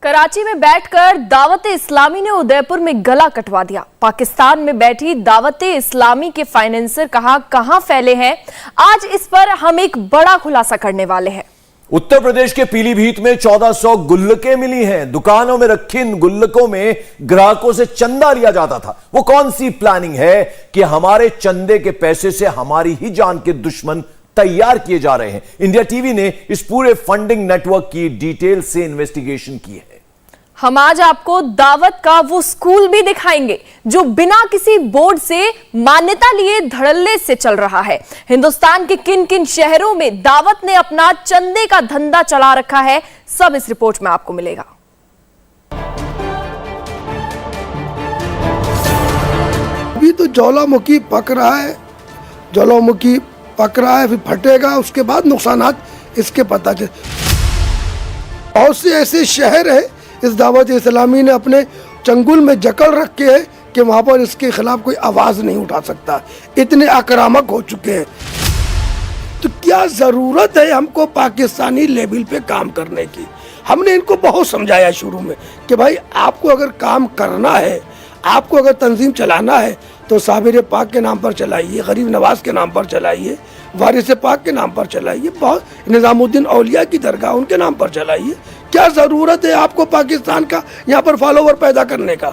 कराची में बैठकर दावत-ए-इस्लामी ने उदयपुर में गला कटवा दिया। पाकिस्तान में बैठी दावत-ए-इस्लामी के फाइनेंसर कहां फैले हैं, आज इस पर हम एक बड़ा खुलासा करने वाले हैं। उत्तर प्रदेश के पीलीभीत में 1400 गुल्लकें मिली हैं। दुकानों में रखी इन गुल्लकों में ग्राहकों से चंदा लिया जाता था। वो कौन सी प्लानिंग है कि हमारे चंदे के पैसे से हमारी ही जान के दुश्मन तैयार किए जा रहे हैं। इंडिया टीवी ने इस पूरे फंडिंग नेटवर्क की डिटेल से इन्वेस्टिगेशन की है। हम आज आपको दावत का वो स्कूल भी दिखाएंगे जो बिना किसी बोर्ड से मान्यता लिए धड़ल्ले से चल रहा है। हिंदुस्तान के किन किन शहरों में दावत ने अपना चंदे का धंधा चला रखा है, सब इस रिपोर्ट में आपको मिलेगा। अभी तो ज्वालामुखी पक रहा है, फिर फटेगा, उसके बाद नुकसानात इसके पता चले। बहुत से ऐसे शहर है इस दावत-ए-इस्लामी ने अपने चंगुल में जकड़ रखे है कि वहां पर इसके खिलाफ कोई आवाज नहीं उठा सकता, इतने आक्रामक हो चुके हैं। तो क्या जरूरत है हमको पाकिस्तानी लेवल पे काम करने की? हमने इनको बहुत समझाया शुरू में कि भाई आपको अगर काम करना है, आपको अगर तंजीम चलाना है तो साबिर पाक के नाम पर चलाइए, गरीब नवाज के नाम पर चलाइए, वारिस पाक के नाम पर चलाइए, बहुत निजामुद्दीन औलिया की दरगाह उनके नाम पर चलाइए। क्या जरूरत है आपको पाकिस्तान का यहाँ पर फॉलोवर पैदा करने का?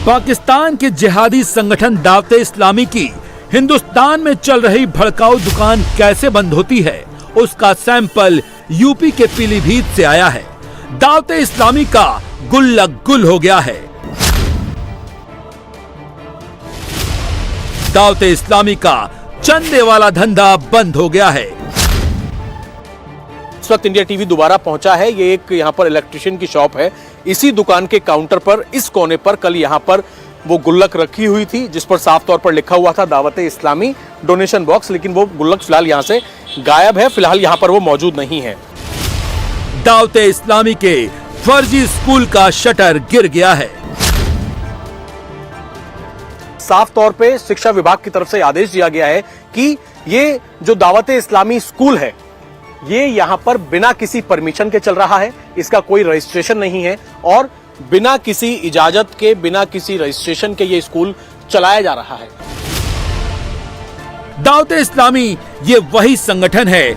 पाकिस्तान के जिहादी संगठन दावत-ए-इस्लामी की हिंदुस्तान में चल रही भड़काऊ दुकान कैसे बंद होती है, उसका सैंपल यूपी के पीलीभीत से आया है। दावत-ए-इस्लामी का गुल्लक गुल हो गया है। दावत-ए-इस्लामी का चंदे वाला धंधा बंद हो गया है। इस वक्त इंडिया टीवी दोबारा पहुंचा है। ये एक यहाँ पर इलेक्ट्रिशियन की शॉप है। इसी दुकान के काउंटर पर इस कोने पर कल यहाँ पर वो गुल्लक रखी हुई थी जिस पर साफ तौर पर लिखा हुआ था दावत-ए-इस्लामी डोनेशन बॉक्स, लेकिन वो गुल्लक फिलहाल यहाँ से गायब है। फिलहाल यहाँ पर वो मौजूद नहीं है। दावत-ए-इस्लामी के फर्जी स्कूल का शटर गिर गया है। साफ तौर पे शिक्षा विभाग की तरफ से आदेश दिया गया है कि ये जो दावत-ए-इस्लामी स्कूल है ये यहाँ पर बिना किसी परमिशन के चल रहा है, इसका कोई रजिस्ट्रेशन नहीं है और बिना किसी इजाजत के, बिना किसी रजिस्ट्रेशन के ये स्कूल चलाया जा रहा है। दावत-ए-इस्लामी ये वही संगठन है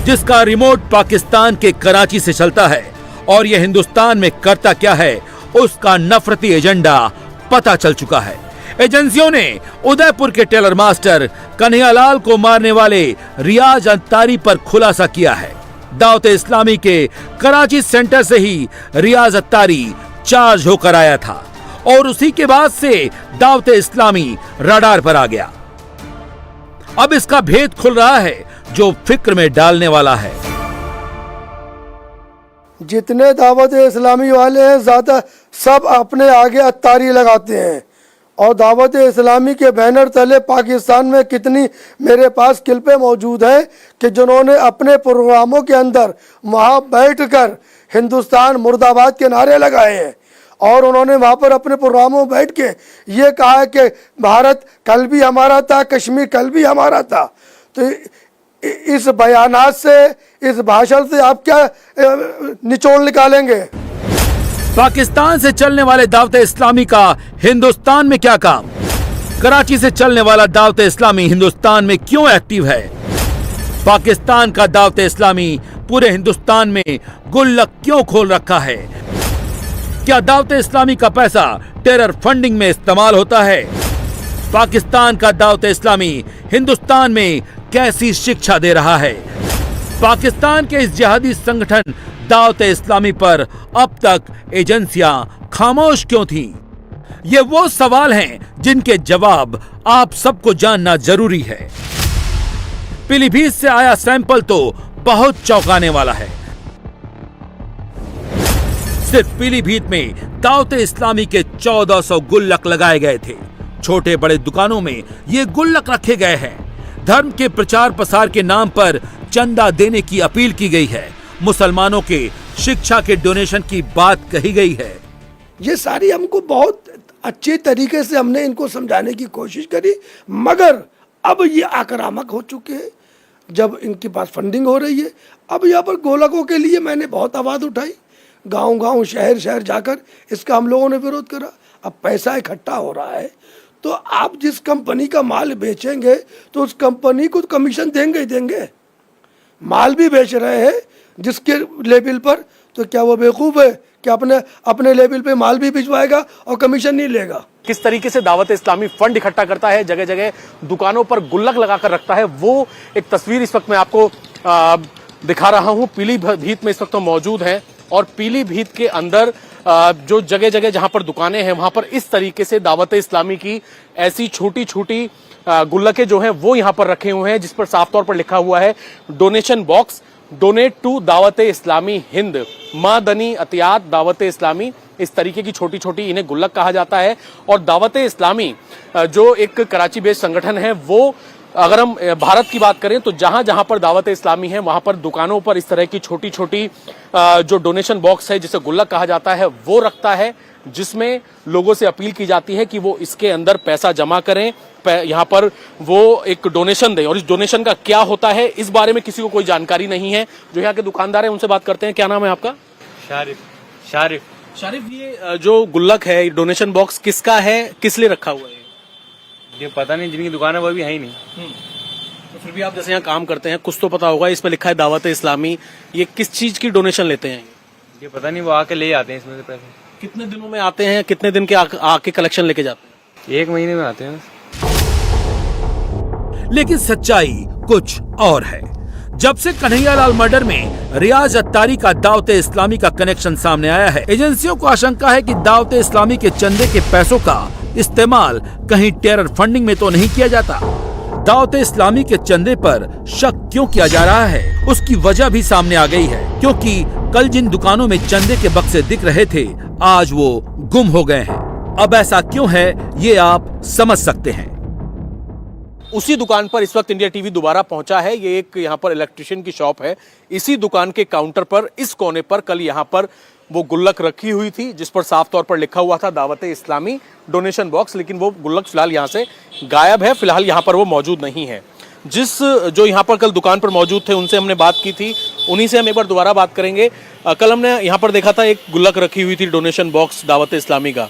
जिसका रिमोट पाकिस्तान के कराची से चलता है और ये हिंदुस्तान में करता क्या है उसका नफरती एजेंडा पता चल चुका है। एजेंसियों ने उदयपुर के टेलर मास्टर कन्हैयालाल को मारने वाले रियाज अत्तारी पर खुलासा किया है। दावत-ए-इस्लामी के कराची सेंटर से ही रियाज अत्तारी चार्ज होकर आया था और उसी के बाद से दावत-ए-इस्लामी रडार पर आ गया। अब इसका भेद खुल रहा है जो फिक्र में डालने वाला है। जितने दावत-ए-इस्लामी वाले हैं ज्यादा सब अपने आगे अत्तारी लगाते हैं और दावत-ए-इस्लामी के बैनर तले पाकिस्तान में कितनी मेरे पास क्लिपें मौजूद हैं कि जिन्होंने अपने प्रोग्रामों के अंदर वहां बैठकर हिंदुस्तान मुर्दाबाद के नारे लगाए हैं और उन्होंने वहां पर अपने प्रोग्रामों में बैठ के ये कहा है कि भारत कल भी हमारा था, कश्मीर कल भी हमारा था। तो इस बयानात से, इस भाषण से आप क्या निचोड़ निकालेंगे? पाकिस्तान से चलने वाले दावत-ए-इस्लामी का हिंदुस्तान में क्या काम? कराची से चलने वाला दावत-ए-इस्लामी हिंदुस्तान में क्यों एक्टिव है? पाकिस्तान का दावत-ए-इस्लामी पूरे हिंदुस्तान में गुल्लक क्यों खोल रखा है? क्या दावत-ए-इस्लामी का पैसा टेरर फंडिंग में इस्तेमाल होता है? पाकिस्तान का दावत-ए-इस्लामी हिंदुस्तान में कैसी शिक्षा दे रहा है? पाकिस्तान के इस जिहादी संगठन दावत-ए-इस्लामी पर अब तक एजेंसियां खामोश क्यों थीं? ये वो सवाल हैं जिनके जवाब आप सबको जानना जरूरी है। पीलीभीत से आया सैंपल तो बहुत चौंकाने वाला है। सिर्फ पीलीभीत में दावत-ए-इस्लामी के 1400 गुल्लक लगाए गए थे। छोटे बड़े दुकानों में ये गुल्लक रखे गए हैं। धर्म के प्रचार प्रसार के नाम पर चंदा देने की अपील की गई है। मुसलमानों के शिक्षा के डोनेशन की बात कही गई है। ये सारी हमको बहुत अच्छे तरीके से हमने इनको समझाने की कोशिश करी, मगर अब ये आक्रामक हो चुके हैं। जब इनके पास फंडिंग हो रही है। अब यहाँ पर गोलकों के लिए मैंने बहुत आवाज़ उठाई, गांव-गांव शहर जाकर इसका हम लोगों ने विरोध करा। अब पैसा इकट्ठा हो रहा है तो आप जिस कंपनी का माल बेचेंगे तो उस कंपनी को कमीशन देंगे ही देंगे। माल भी बेच रहे हैं जिसके लेवल पर, तो क्या वो बेवकूफ़ है कि अपने लेवल पे माल भी भिजवाएगा और कमीशन नहीं लेगा। किस तरीके से दावत इस्लामी फंड इकट्ठा करता है, जगह जगह दुकानों पर गुल्लक लगाकर रखता है, वो एक तस्वीर इस वक्त मैं आपको दिखा रहा हूं। पीलीभीत में इस वक्त तो मौजूद है और पीलीभीत के अंदर जो जगह जगह जहां पर दुकानें हैं वहां पर इस तरीके से दावत इस्लामी की ऐसी छोटी छोटी गुल्लकें जो हैं वो यहां पर रखे हुए हैं, जिस पर साफ तौर पर लिखा हुआ है donation box, donate to Dawat Islami Hind, मादनी अतियात Dawat Islami. इस तरीके की छोटी छोटी इन्हें गुल्लक कहा जाता है। और दावत इस्लामी जो एक कराची बेस्ड संगठन है, वो अगर हम भारत की बात करें तो जहां जहां पर दावत इस्लामी है वहां पर दुकानों पर इस तरह की छोटी छोटी जो डोनेशन बॉक्स है जिसे गुल्लक कहा जाता है वो रखता है, जिसमें लोगों से अपील की जाती है कि वो इसके अंदर पैसा जमा करें, यहाँ पर वो एक डोनेशन दें। और इस डोनेशन का क्या होता है इस बारे में किसी को कोई जानकारी नहीं है। जो यहाँ के दुकानदार हैं उनसे बात करते हैं। क्या नाम है आपका? शारिफ, ये जो गुल्लक है, डोनेशन बॉक्स किसका है, किस लिए रखा हुआ है? ये पता नहीं, जिनकी दुकान है वो भी है ही नहीं। तो फिर भी आप जैसे यहाँ काम करते हैं, कुछ तो पता होगा। इस पे लिखा है दावत इस्लामी, ये किस चीज की डोनेशन लेते हैं? ये पता नहीं, वो आके ले आते हैं इसमें से पैसे। कितने दिनों में आते हैं, कितने दिन के आके कलेक्शन लेके जाते हैं? 1 महीने में आते हैं। लेकिन सच्चाई कुछ और है। जब से कन्हैयालाल मर्डर में रियाज अत्तारी का दावत इस्लामी का कनेक्शन सामने आया है, एजेंसियों को आशंका है कि दावत इस्लामी के चंदे के पैसों का इस्तेमाल कहीं टेरर फंडिंग में तो नहीं किया जाता। दावत इस्लामी के चंदे पर शक क्यों किया जा रहा है, उसकी वजह भी सामने आ गई है, क्योंकि कल जिन दुकानों में चंदे के बक्से दिख रहे थे आज वो गुम हो गए हैं। अब ऐसा क्यों है ये आप समझ सकते हैं। उसी दुकान पर इस वक्त इंडिया टीवी दोबारा पहुंचा है। ये एक यहाँ पर इलेक्ट्रिशियन की शॉप है। इसी दुकान के काउंटर पर इस कोने पर कल यहाँ पर वो गुल्लक रखी हुई थी जिस पर साफ तौर पर लिखा हुआ था दावत इस्लामी डोनेशन बॉक्स, लेकिन वो गुल्लक फिलहाल यहाँ से गायब है। फिलहाल यहाँ पर वो मौजूद नहीं है। जो यहाँ पर कल दुकान पर मौजूद थे उनसे हमने बात की थी, उन्हीं से हम एक बार दोबारा बात करेंगे। कल हमने यहाँ पर देखा था एक गुल्लक रखी हुई थी डोनेशन बॉक्स दावत इस्लामी का,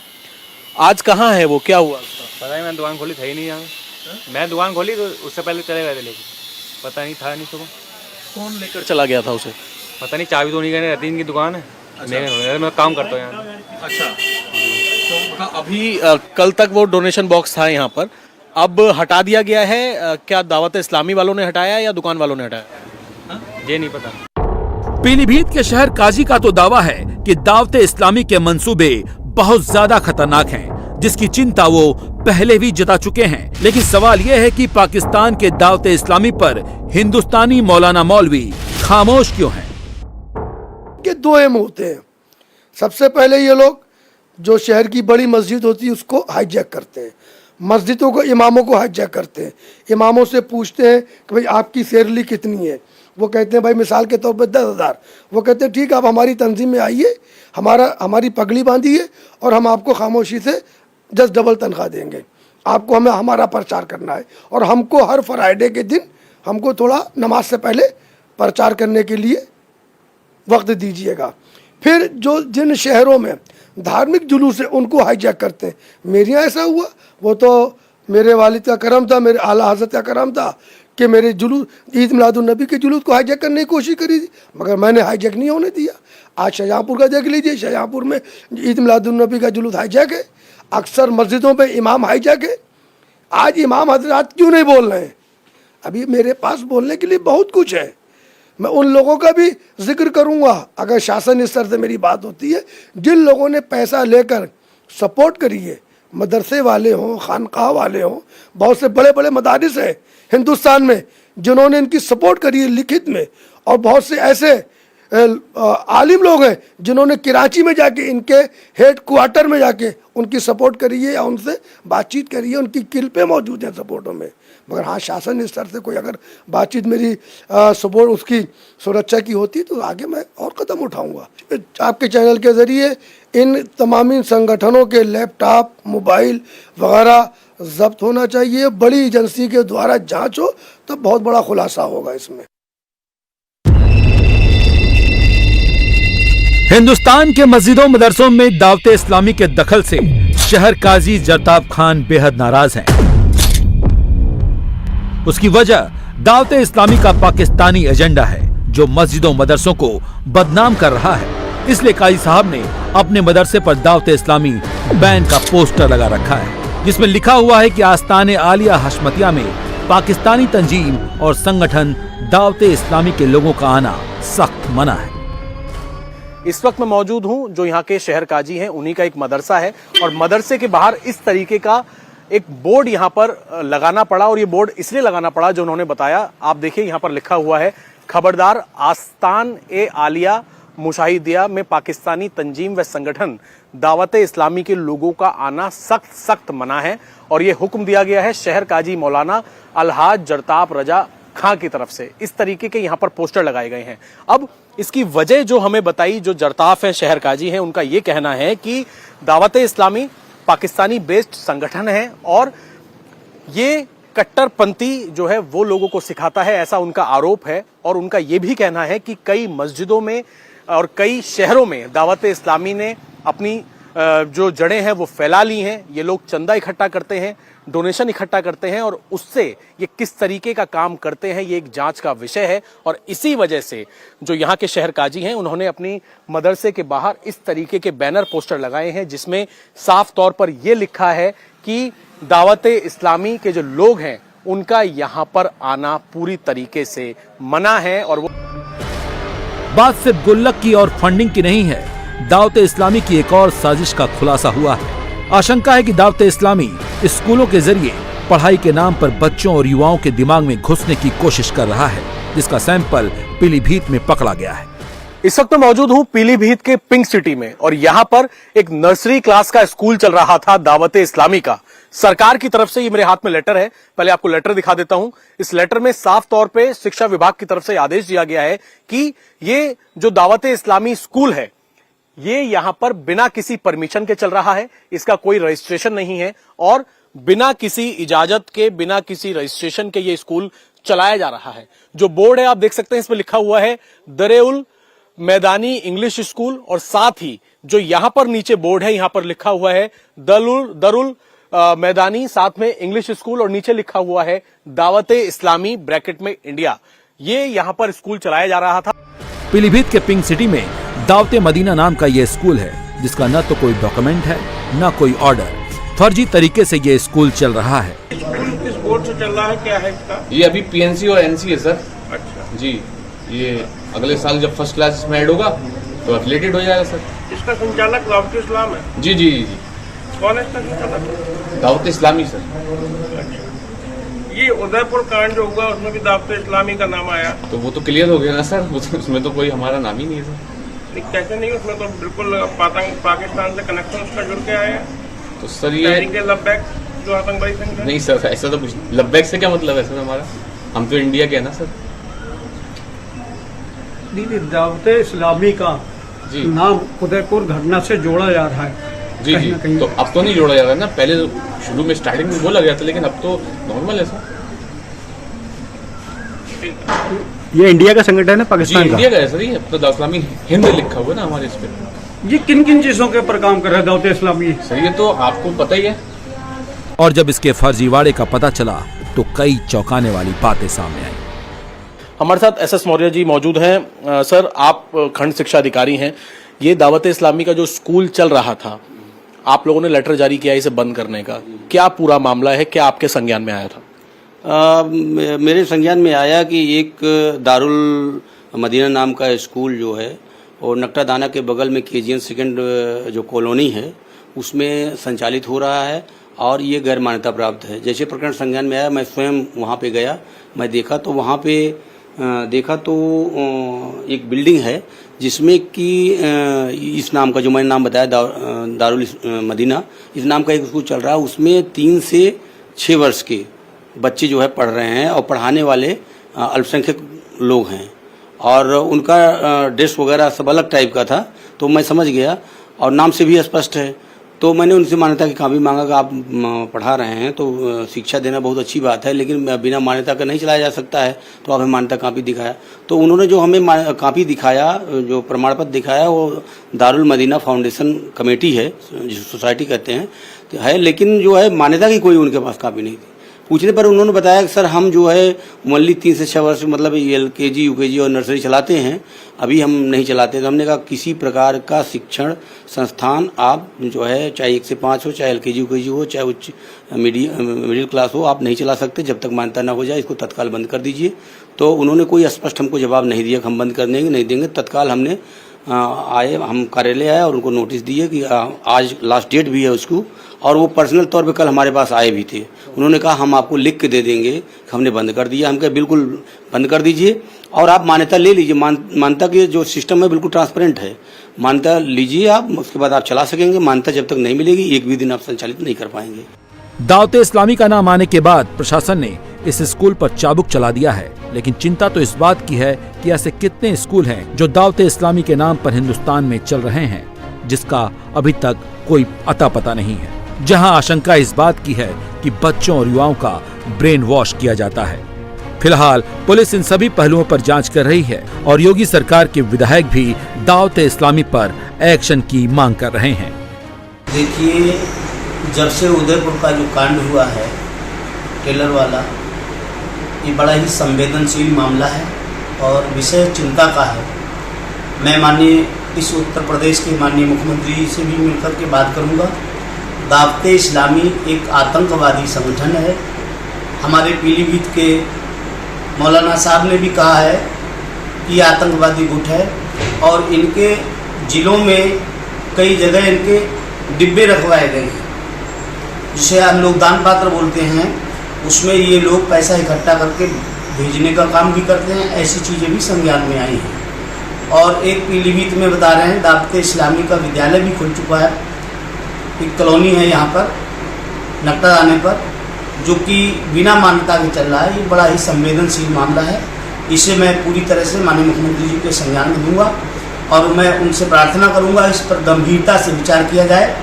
आज कहाँ है वो, क्या हुआ? पता नहीं, मैंने दुकान खोली था ही नहीं यहाँ। मैं दुकान खोली तो उससे पहले चले गए थे, लेकिन पता नहीं था नहीं सुबह। कौन लेकर चला गया था उसे? पता नहीं, चाबी तो नहीं कहने रहती इनकी दुकान है। मैं काम करता हूँ यहाँ। अच्छा, तो अभी कल तक वो डोनेशन बॉक्स था यहाँ पर, अब हटा दिया गया है। क्या दावत इस्लामी वालों ने हटाया या दुकान वालों ने हटाया? ये नहीं पता। पीलीभीत के शहर काजी का तो दावा है कि दावत इस्लामी के मंसूबे बहुत ज्यादा खतरनाक हैं, जिसकी चिंता वो पहले भी जता चुके हैं। लेकिन सवाल यह है कि पाकिस्तान के दावत इस्लामी पर हिंदुस्तानी मौलाना मौलवी खामोश क्यों हैं? के 2 एम होते हैं। सबसे पहले ये लोग जो शहर की बड़ी मस्जिद होती है उसको हाईजैक करते हैं, मस्जिदों को, इमामों को हाईजैक करते हैं। इमामों से पूछते हैं कि भाई आपकी सैलरी कितनी है, वो कहते हैं भाई मिसाल के तौर पर 10,000। वो कहते हैं ठीक, आप हमारी तंजीम में आइए, हमारी पगड़ी बांधिए और हम आपको खामोशी से 10 डबल तनख्वाह देंगे। आपको हमें हमारा प्रचार करना है और हमको हर फ्राइडे के दिन हमको थोड़ा नमाज से पहले प्रचार करने के लिए वक्त दीजिएगा। फिर जिन शहरों में धार्मिक जुलूस है उनको हाईजैक करते हैं। मेरे यहाँ ऐसा हुआ, वो तो मेरे वालिद का करम था, मेरे आला हज़रत का करम था कि मेरे जुलूस ईद मिलादुन्नबी के जुलूस को हाईजैक करने की कोशिश करी थी, मगर मैंने हाईजैक नहीं होने दिया। आज शाहजहाँपुर का देख लीजिए, शाहजहाँपुर में ईद मिलादुन्नबी का जुलूस हाईजैक है। अक्सर मस्जिदों पे इमाम हाईजैक है। आज इमाम हजरात क्यों नहीं बोल रहे हैं? अभी मेरे पास बोलने के लिए बहुत कुछ है। मैं उन लोगों का भी जिक्र करूंगा अगर शासन स्तर से मेरी बात होती है, जिन लोगों ने पैसा लेकर सपोर्ट करी है, मदरसे वाले हों, खानकाह वाले हों, बहुत से बड़े बड़े मदारिस हैं हिंदुस्तान में जिन्होंने इनकी सपोर्ट करी है लिखित में, और बहुत से ऐसे आलिम लोग हैं जिन्होंने कराची में जाके इनके हेड क्वार्टर में जाके उनकी सपोर्ट करी है या उनसे बातचीत करी है, उनकी किल्पें मौजूद हैं सपोर्टों में। मगर हाँ, शासन स्तर से कोई अगर बातचीत मेरी सपोर्ट उसकी सुरक्षा की होती तो आगे मैं और कदम उठाऊंगा। आपके चैनल के ज़रिए इन तमामी संगठनों के लैपटॉप, मोबाइल वगैरह जब्त होना चाहिए, बड़ी एजेंसी के द्वारा जांच हो, तब बहुत बड़ा खुलासा होगा इसमें। हिंदुस्तान के मस्जिदों मदरसों में दावते इस्लामी के दखल से शहर काजी जरताब खान बेहद नाराज हैं। उसकी वजह दावते इस्लामी का पाकिस्तानी एजेंडा है जो मस्जिदों मदरसों को बदनाम कर रहा है। इसलिए काजी साहब ने अपने मदरसे पर दावते इस्लामी बैन का पोस्टर लगा रखा है, जिसमें लिखा हुआ है कि आस्ताने आलिया हशमतिया में पाकिस्तानी तंजीम और संगठन दावते इस्लामी के लोगों का आना सख्त मना है। इस वक्त मैं मौजूद हूं जो यहाँ के शहर काजी हैं, उन्हीं का एक मदरसा है और मदरसे के बाहर इस तरीके का एक बोर्ड यहाँ पर लगाना पड़ा। और ये बोर्ड इसलिए लगाना पड़ा जो उन्होंने बताया, आप देखिए यहाँ पर लिखा हुआ है, खबरदार, आस्तान ए आलिया मुशाहिदिया में पाकिस्तानी तंजीम व संगठन दावत इस्लामी के लोगों का आना सख्त सख्त मना है। और ये हुक्म दिया गया है शहर काजी मौलाना अलहाज जरताब रजा खां की तरफ से। इस तरीके के यहाँ पर पोस्टर लगाए गए हैं। अब इसकी वजह जो हमें बताई, जो जरताफ है, शहर काजी हैं, उनका ये कहना है कि दावत इस्लामी पाकिस्तानी बेस्ड संगठन है और ये कट्टरपंथी जो है वो लोगों को सिखाता है, ऐसा उनका आरोप है। और उनका ये भी कहना है कि कई मस्जिदों में और कई शहरों में दावत इस्लामी ने अपनी जो जड़ें हैं वो फैला ली हैं। ये लोग चंदा इकट्ठा करते हैं, डोनेशन इकट्ठा करते हैं और उससे ये किस तरीके का काम करते हैं ये एक जांच का विषय है। और इसी वजह से जो यहाँ के शहर काजी हैं उन्होंने अपनी मदरसे के बाहर इस तरीके के बैनर पोस्टर लगाए हैं, जिसमें साफ तौर पर यह लिखा है कि दावत इस्लामी के जो लोग हैं उनका यहाँ पर आना पूरी तरीके से मना है। और वो बात सिर्फ गुल्लक की और फंडिंग की नहीं है, दावते इस्लामी की एक और साजिश का खुलासा हुआ है। आशंका है कि दावते इस्लामी स्कूलों के जरिए पढ़ाई के नाम पर बच्चों और युवाओं के दिमाग में घुसने की कोशिश कर रहा है, जिसका सैंपल पीलीभीत में पकड़ा गया है। इस वक्त मैं मौजूद हूं पीलीभीत के पिंक सिटी में और यहां पर एक नर्सरी क्लास का स्कूल चल रहा था दावत इस्लामी का। सरकार की तरफ से, ये मेरे हाथ में लेटर है, पहले आपको लेटर दिखा देता हूं। इस लेटर में साफ तौर पे शिक्षा विभाग की तरफ से आदेश दिया गया है कि ये जो दावत इस्लामी स्कूल है ये यहां पर बिना किसी परमिशन के चल रहा है, इसका कोई रजिस्ट्रेशन नहीं है और बिना किसी इजाजत के, बिना किसी रजिस्ट्रेशन के ये स्कूल चलाया जा रहा है। जो बोर्ड है आप देख सकते हैं, इसमें लिखा हुआ है दरेउल मैदानी इंग्लिश स्कूल और साथ ही जो यहां पर नीचे बोर्ड है यहां पर लिखा हुआ है दरुल मैदानी, साथ में इंग्लिश स्कूल और नीचे लिखा हुआ है दावत इस्लामी ब्रैकेट में इंडिया। ये यहां पर स्कूल चलाया जा रहा था। पीलीभीत के पिंक सिटी में दावते मदीना नाम का यह स्कूल है, जिसका न तो कोई डॉक्यूमेंट है न कोई ऑर्डर। फर्जी तरीके से यह स्कूल चल रहा है। स्कूल किस बोर्ड से चल रहा है, क्या है इसका? ये अभी पीएनसी और एनसी है सर। अच्छा जी, ये अगले साल जब फर्स्ट क्लास में ऐड होगा तो एफिलेटेड हो जाएगा सर। इसका संचालक दावत इस्लाम है? जी जी जी। कौन है इसका संचालक? दावत इस्लामी सर। अच्छा, ये उदयपुर कांड जो हुआ उसमें भी दावत इस्लामी का नाम आया, तो वो तो क्लियर हो गया ना सर, उसमें तो कोई हमारा नाम ही नहीं है सर। लेकिन कैसे नहीं, उसमें तो बिल्कुल पाकिस्तान से कनेक्शन उसका जुड़ के आया है। तो सर ये के लब्बैक जो आतंकवादी संगठन। नहीं सर, ऐसा तो कुछ लब्बैक से क्या मतलब है सर हमारा, हम तो इंडिया के है ना सर। दीदी दावत इस्लामी का जी नाम उदयपुर घटना से जोड़ा जा रहा है। जी जी, तो अब तो नहीं जोड़ा जा रहा है ना, पहले शुरू में स्टार्टिंग में बोला गया था, लेकिन अब तो नॉर्मल है सर। ये इंडिया का संगठन है, पाकिस्तान जी इंडिया का है सर। ये अब तो दावत इस्लामी हिंद लिखा हुआ ना हमारे इस पे। ये किन किन चीजों के ऊपर काम कर रहा है दावत इस्लामी? सर ये तो आपको पता ही है। और जब इसके फर्जीवाड़े का पता चला तो कई चौंकाने वाली बातें सामने आई। हमारे साथ एसएस मौर्य जी मौजूद हैं। सर, आप खंड शिक्षा अधिकारी हैं। ये दावत इस्लामी का जो स्कूल चल रहा था, आप लोगों ने लेटर जारी किया इसे बंद करने का, क्या पूरा मामला है, क्या आपके संज्ञान में आया था? मेरे संज्ञान में आया कि एक दारुल मदीना नाम का स्कूल जो है और नकटादाना के बगल में केजीएन सेकंड जो कॉलोनी है उसमें संचालित हो रहा है और ये गैर मान्यता प्राप्त है। जैसे प्रकरण संज्ञान में आया, मैं स्वयं वहाँ पे गया, मैं देखा तो वहाँ पे एक बिल्डिंग है जिसमें कि इस नाम का जो मैंने नाम बताया दारुल मदीना, इस नाम का एक स्कूल चल रहा है। उसमें 3 से 6 वर्ष के बच्चे जो है पढ़ रहे हैं और पढ़ाने वाले अल्पसंख्यक लोग हैं और उनका ड्रेस वगैरह सब अलग टाइप का था, तो मैं समझ गया और नाम से भी स्पष्ट है। तो मैंने उनसे मान्यता की कापी मांगा कि आप पढ़ा रहे हैं तो शिक्षा देना बहुत अच्छी बात है, लेकिन बिना मान्यता का नहीं चलाया जा सकता है, तो आप हमें मान्यता कापी दिखाया। तो उन्होंने जो हमें कापी दिखाया, जो प्रमाण पत्र दिखाया, वो दारुल मदीना फाउंडेशन कमेटी है, जिस सोसाइटी कहते हैं है, लेकिन जो है मान्यता की कोई उनके पास कापी नहीं थी। पूछने पर उन्होंने बताया कि सर हम जो है ओनली 3 से 6 वर्ष मतलब LKG UKG और नर्सरी चलाते हैं, अभी हम नहीं चलाते। तो हमने कहा किसी प्रकार का शिक्षण संस्थान आप जो है चाहे 1 से 5 हो, चाहे LKG UKG हो, चाहे उच्च मिडिल क्लास हो, आप नहीं चला सकते जब तक मान्यता ना हो जाए, इसको तत्काल बंद कर दीजिए। तो उन्होंने कोई स्पष्ट हमको जवाब नहीं दिया कि हम बंद कर देंगे, नहीं देंगे। तत्काल हमने हम कार्यालय आए और उनको नोटिस दिए कि आज लास्ट डेट भी है उसको, और वो पर्सनल तौर पे कल हमारे पास आए भी थे। उन्होंने कहा हम आपको लिख के दे देंगे, हमने बंद कर दिया। हम कहे बिल्कुल बंद कर दीजिए और आप मान्यता ले लीजिए। मान्यता के जो सिस्टम है बिल्कुल ट्रांसपेरेंट है, मान्यता लीजिए आप, उसके बाद आप चला सकेंगे। मान्यता जब तक नहीं मिलेगी एक भी दिन आप संचालित नहीं कर पाएंगे। दावते इस्लामी का नाम आने के बाद प्रशासन ने इस स्कूल पर चाबुक चला दिया है, लेकिन चिंता तो इस बात की है कि ऐसे कितने स्कूल हैं जो दावते इस्लामी के नाम पर हिंदुस्तान में चल रहे हैं, जिसका अभी तक कोई अता पता नहीं है, जहां आशंका इस बात की है कि बच्चों और युवाओं का ब्रेन वॉश किया जाता है। फिलहाल पुलिस इन सभी पहलुओं पर जांच कर रही है और योगी सरकार के विधायक भी दावते इस्लामी पर एक्शन की मांग कर रहे हैं। देखिए, जब से उदयपुर का जो कांड हुआ है टेलर वाला, ये बड़ा ही संवेदनशील मामला है और विषय चिंता का है। मैं माननीय इस उत्तर प्रदेश के माननीय मुख्यमंत्री जी से भी मिलकर के बात करूंगा। दावते इस्लामी एक आतंकवादी संगठन है। हमारे पीलीभीत के मौलाना साहब ने भी कहा है कि ये आतंकवादी गुट है और इनके जिलों में कई जगह इनके डिब्बे रखवाए गए हैं, जिसे हम लोग दान पात्र बोलते हैं। उसमें ये लोग पैसा इकट्ठा करके भेजने का काम भी करते हैं। ऐसी चीज़ें भी संज्ञान में आई हैं। और एक पीलीभीत में बता रहे हैं दावते इस्लामी का विद्यालय भी खुल चुका है। एक कॉलोनी है यहाँ पर नकटा आने पर, जो कि बिना मान्यता के चल रहा है। ये बड़ा ही संवेदनशील मामला है। इसे मैं पूरी तरह से माननीय मुख्यमंत्री जी के संज्ञान में दूंगा और मैं उनसे प्रार्थना करूंगा इस पर गंभीरता से विचार किया जाए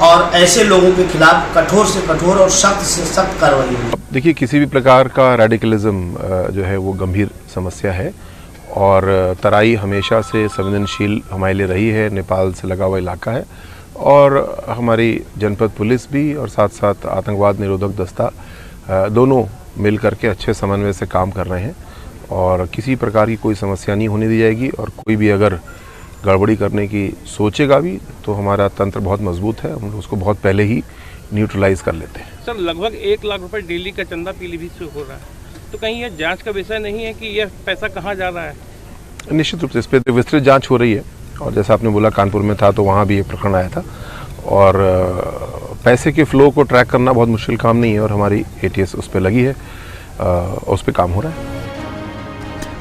और ऐसे लोगों के खिलाफ कठोर से कठोर और सख्त से सख्त कार्रवाई हो। देखिए, किसी भी प्रकार का रेडिकलिज्म जो है वो गंभीर समस्या है और तराई हमेशा से संवेदनशील हमारे लिए रही है। नेपाल से लगा हुआ इलाका है और हमारी जनपद पुलिस भी और साथ साथ आतंकवाद निरोधक दस्ता दोनों मिल करके अच्छे समन्वय से काम कर रहे हैं और किसी प्रकार की कोई समस्या नहीं होने दी जाएगी। और कोई भी अगर गड़बड़ी करने की सोचेगा भी तो हमारा तंत्र बहुत मजबूत है, हम उसको बहुत पहले ही न्यूट्रलाइज कर लेते हैं। सर, लगभग 1 लाख रुपए डेली का चंदा पीलीभीत से हो रहा है, तो कहीं ये जांच का विषय नहीं है कि यह पैसा कहाँ जा रहा है? निश्चित रूप से इस पर विस्तृत जांच हो रही है और जैसा आपने बोला कानपुर में था तो वहाँ भी एक प्रकरण आया था और पैसे के फ्लो को ट्रैक करना बहुत मुश्किल काम नहीं है और हमारी ATS उस पर लगी है, उस पर काम हो रहा है।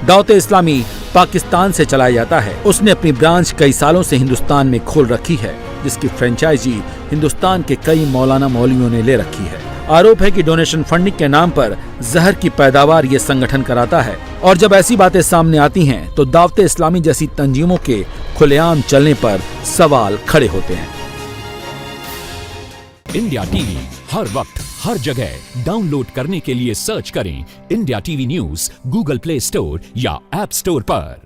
दावते इस्लामी पाकिस्तान से चलाया जाता है। उसने अपनी ब्रांच कई सालों से हिंदुस्तान में खोल रखी है, जिसकी फ्रेंचाइजी हिंदुस्तान के कई मौलाना मौलवियों ने ले रखी है। आरोप है कि डोनेशन फंडिंग के नाम पर जहर की पैदावार ये संगठन कराता है और जब ऐसी बातें सामने आती हैं तो दावते इस्लामी जैसी तंजीमों के खुलेआम चलने पर सवाल खड़े होते हैं। इंडिया टीवी हर वक्त हर जगह डाउनलोड करने के लिए सर्च करें India TV news Google play store या ऐप स्टोर पर।